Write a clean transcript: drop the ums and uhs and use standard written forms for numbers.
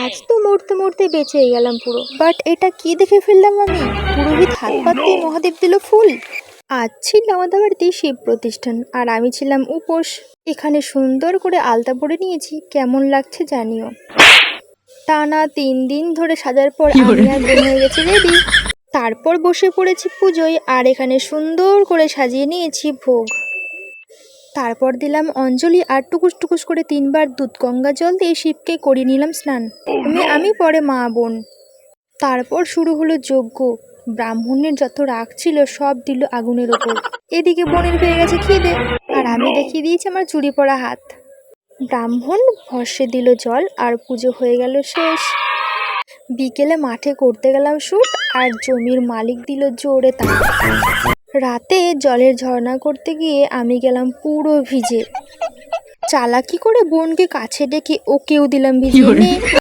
আজ তো মরতে মরতে বেঁচে গেলাম পুরো। বাট এটা কি দেখে ফেললাম আমি? পুরোহিত হাত পাততেই মহাদেব দিল ফুল। আজ ছিল আমাদের বাড়িতে শিব প্রতিষ্ঠান আর আমি ছিলাম উপোস। এখানে সুন্দর করে আলতা পরে নিয়েছি, কেমন লাগছে জানিও। টানা 3 দিন ধরে সাজার পর আমি আর বোন হয়ে গেছি রেডি। তারপর বসে পড়েছি পুজোয় আর এখানে সুন্দর করে সাজিয়ে নিয়েছি ভোগ। তারপর দিলাম অঞ্জলি আর টুকুস টুকুস করে 3বার দুধ গঙ্গা জল দিয়ে শিবকে করিয়ে নিলাম স্নান। আমি পরে মা বোন। তারপর শুরু হলো যজ্ঞ। ব্রাহ্মণের যত রাগ ছিল সব দিল আগুনের ওপর। এদিকে বোনের পেয়ে গেছে খিদে আর আমি দেখিয়ে দিয়েছি আমার চুরি পরা হাত। ব্রাহ্মণ ভস্যে দিল জল আর পুজো হয়ে গেল শেষ। বিকেলে মাঠে করতে গেলাম শুট আর জমির মালিক দিল জোরে তাল। রাতে জলের ঝর্ণা করতে গিয়ে আমি গেলাম পুরো ভিজে। চালাকি করে বোনকে কাছে ডেকে ওকেও দিলাম ভিজিয়ে।